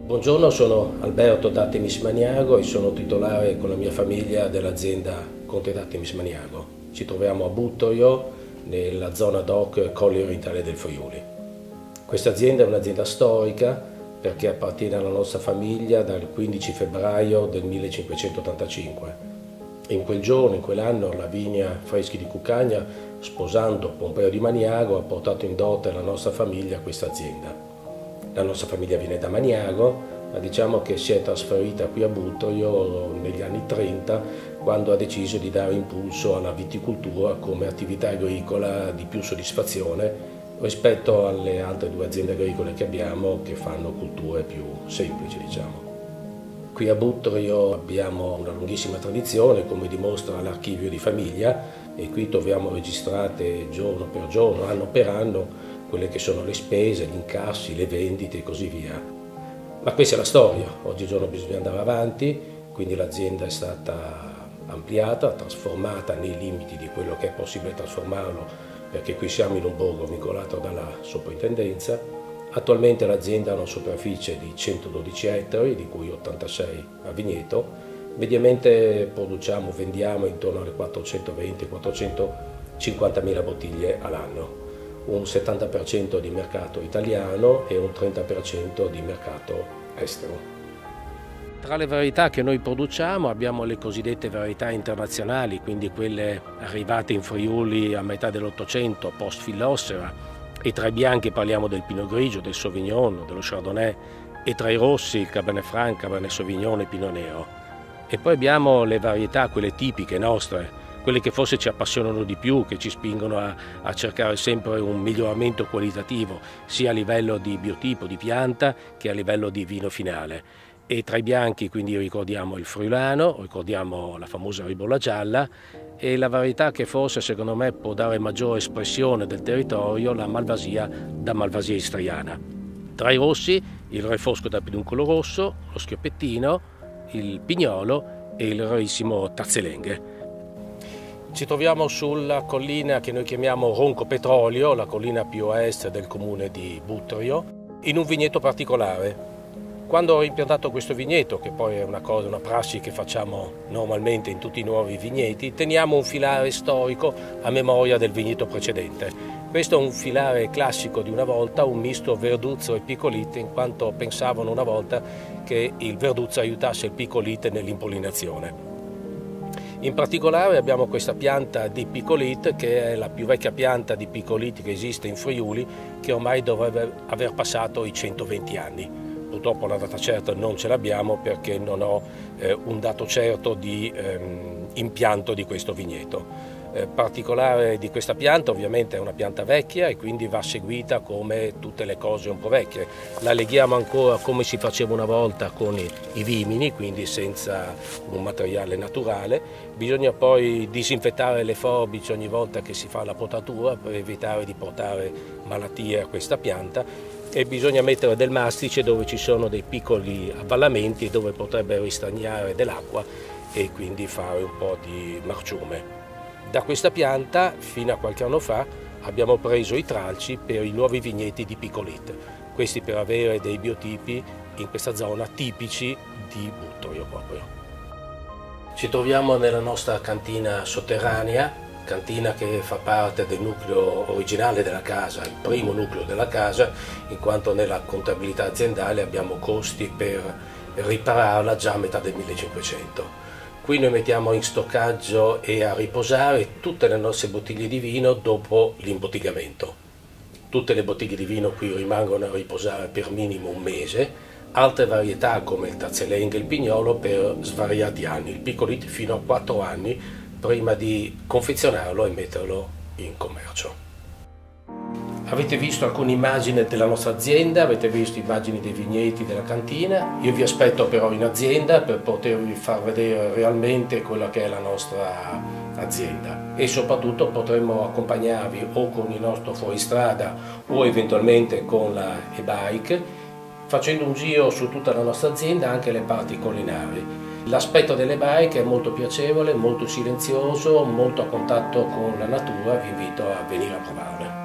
Buongiorno, sono Alberto d'Artemis Maniago e sono titolare con la mia famiglia dell'azienda Conte d'Artemis Maniago. Ci troviamo a Buttorio, nella zona DOC Colli Orientali del Friuli. Questa azienda è un'azienda storica perché appartiene alla nostra famiglia dal 15 febbraio del 1585. In quel giorno, in quell'anno, Lavinia Freschi di Cuccagna, sposando Pompeo di Maniago, ha portato in dote alla nostra famiglia questa azienda. La nostra famiglia viene da Maniago, ma diciamo che si è trasferita qui a Buttorio negli anni 30, quando ha deciso di dare impulso alla viticoltura come attività agricola di più soddisfazione rispetto alle altre due aziende agricole che abbiamo, che fanno culture più semplici, diciamo. Qui a Buttorio abbiamo una lunghissima tradizione, come dimostra l'archivio di famiglia, e qui troviamo registrate giorno per giorno, anno per anno, quelle che sono le spese, gli incassi, le vendite e così via. Ma questa è la storia, oggigiorno bisogna andare avanti, quindi l'azienda è stata ampliata, trasformata nei limiti di quello che è possibile trasformarlo, perché qui siamo in un borgo vincolato dalla soprintendenza. Attualmente l'azienda ha una superficie di 112 ettari, di cui 86 a vigneto. Mediamente vendiamo intorno alle 420-450 mila bottiglie all'anno. Un 70% di mercato italiano e un 30% di mercato estero. Tra le varietà che noi produciamo abbiamo le cosiddette varietà internazionali, quindi quelle arrivate in Friuli a metà dell'Ottocento, post Fillossera, e tra i bianchi parliamo del Pinot Grigio, del Sauvignon, dello Chardonnay, e tra i rossi il Cabernet Franc, Cabernet Sauvignon e Pinot Nero. E poi abbiamo le varietà, quelle tipiche nostre, quelle che forse ci appassionano di più, che ci spingono a cercare sempre un miglioramento qualitativo, sia a livello di biotipo, di pianta, che a livello di vino finale. E tra i bianchi quindi ricordiamo il Friulano, ricordiamo la famosa Ribolla Gialla, e la varietà che forse secondo me può dare maggiore espressione del territorio, la Malvasia da Malvasia istriana. Tra i rossi il Re Fosco da Peduncolo Rosso, lo Schioppettino, il Pignolo e il rarissimo Tazzolenghe. Ci troviamo sulla collina che noi chiamiamo Ronco Petrolio, la collina più a est del comune di Buttorio, in un vigneto particolare. Quando ho impiantato questo vigneto, che poi è una prassi che facciamo normalmente in tutti i nuovi vigneti, teniamo un filare storico a memoria del vigneto precedente. Questo è un filare classico di una volta, un misto verduzzo e picolite, in quanto pensavano una volta che il verduzzo aiutasse il picolite nell'impollinazione. In particolare abbiamo questa pianta di picolite, che è la più vecchia pianta di picolite che esiste in Friuli, che ormai dovrebbe aver passato i 120 anni. Purtroppo la data certa non ce l'abbiamo perché non ho un dato certo di impianto di questo vigneto. Particolare di questa pianta ovviamente è una pianta vecchia e quindi va seguita come tutte le cose un po' vecchie. La leghiamo ancora come si faceva una volta con i vimini, quindi senza un materiale naturale. Bisogna poi disinfettare le forbici ogni volta che si fa la potatura per evitare di portare malattie a questa pianta, e bisogna mettere del mastice dove ci sono dei piccoli avvallamenti dove potrebbe ristagnare dell'acqua e quindi fare un po' di marciume. Da questa pianta, fino a qualche anno fa, abbiamo preso i tralci per i nuovi vigneti di picolite, questi per avere dei biotipi in questa zona tipici di Buttorio proprio. Ci troviamo nella nostra cantina sotterranea, cantina che fa parte del nucleo originale della casa, il primo nucleo della casa, in quanto nella contabilità aziendale abbiamo costi per ripararla già a metà del 1500. Qui noi mettiamo in stoccaggio e a riposare tutte le nostre bottiglie di vino dopo l'imbottigliamento. Tutte le bottiglie di vino qui rimangono a riposare per minimo un mese, altre varietà come il Tazzolenghe e il Pignolo per svariati anni, il Picolite fino a 4 anni prima di confezionarlo e metterlo in commercio. Avete visto alcune immagini della nostra azienda, avete visto immagini dei vigneti della cantina. Io vi aspetto però in azienda per potervi far vedere realmente quella che è la nostra azienda, e soprattutto potremo accompagnarvi o con il nostro fuoristrada o eventualmente con la e-bike, facendo un giro su tutta la nostra azienda, anche le parti collinari. L'aspetto delle bike è molto piacevole, molto silenzioso, molto a contatto con la natura, vi invito a venire a provarle.